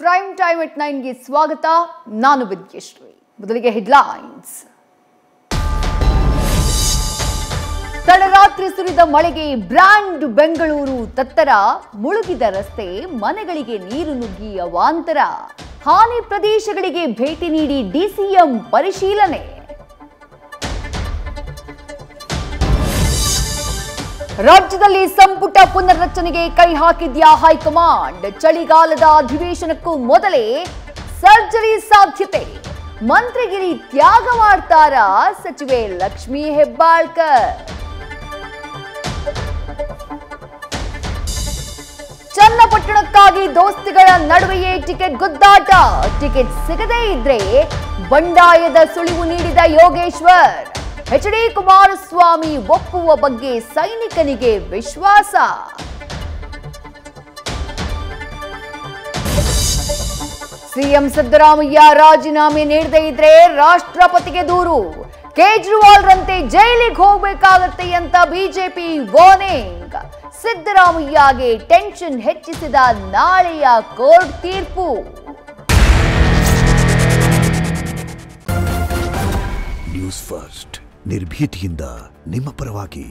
Prime time at 9 ಗೆ ಸ್ವಾಗತ. ನಾನು ವಿದ್ಯಶ್ರೀ. ಮೊದಲಿಗೆ ಹೆಡ್ಲೈನ್ಸ್. ತಡರಾತ್ರಿ ಸುರಿದ ಮಳೆಗೆ ಬ್ರ್ಯಾಂಡ್ ಬೆಂಗಳೂರು ತತ್ತರ, ಮುಳುಗಿದ ರಸ್ತೆ, ಮನೆಗಳಿಗೆ ನೀರು ನುಗ್ಗಿ ಅವಾಂತರ. ಹಾನಿ ಪ್ರದೇಶಗಳಿಗೆ ಭೇಟಿ ನೀಡಿ ಡಿಸಿಎಂ ಪರಿಶೀಲನೆ. ರಾಜ್ಯದಲ್ಲಿ ಸಂಪುಟ ಪುನರ್ರಚನೆಗೆ ಕೈ ಹಾಕಿದ್ಯಾ ಹೈಕಮಾಂಡ್. ಚಳಿಗಾಲದ ಅಧಿವೇಶನಕ್ಕೂ ಮೊದಲೇ ಸರ್ಜರಿ ಸಾಧ್ಯತೆ. ಮಂತ್ರಿಗಿರಿ ತ್ಯಾಗ ಮಾಡ್ತಾರಾ ಸಚಿವೆ ಲಕ್ಷ್ಮೀ ಹೆಬ್ಬಾಳ್ಕರ್. ಚನ್ನಪಟ್ಟಣಕ್ಕಾಗಿ ದೋಸ್ತಿಗಳ ನಡುವೆಯೇ ಟಿಕೆಟ್ ಗುದ್ದಾಟ. ಟಿಕೆಟ್ ಸಿಗದೇ ಇದ್ರೆ ಬಂಡಾಯದ ಸುಳಿವು ನೀಡಿದ ಯೋಗೇಶ್ವರ್. ಎಚ್.ಡಿ. ಕುಮಾರಸ್ವಾಮಿ ಒಪ್ಪುವ ಬಗ್ಗೆ ಸೈನಿಕನಿಗೆ ವಿಶ್ವಾಸ. ಸಿಎಂ ಸಿದ್ದರಾಮಯ್ಯ ರಾಜೀನಾಮೆ ನೀಡದೇ ಇದ್ರೆ ರಾಷ್ಟ್ರಪತಿಗೆ ದೂರು. ಕೇಜ್ರಿವಾಲ್ ರಂತೆ ಜೈಲಿಗೆ ಹೋಗಬೇಕಾಗತ್ತೆ ಅಂತ ಬಿಜೆಪಿ ವಾರ್ನಿಂಗ್. ಸಿದ್ದರಾಮಯ್ಯಗೆ ಟೆನ್ಷನ್ ಹೆಚ್ಚಿಸಿದ ನಾಳೆಯ ಕೋರ್ಟ್ ತೀರ್ಪು. ನ್ಯೂಸ್ ಫಸ್ಟ್, ನಿರ್ಭೀತಿಯಿಂದ ನಿಮ್ಮ ಪರವಾಗಿ.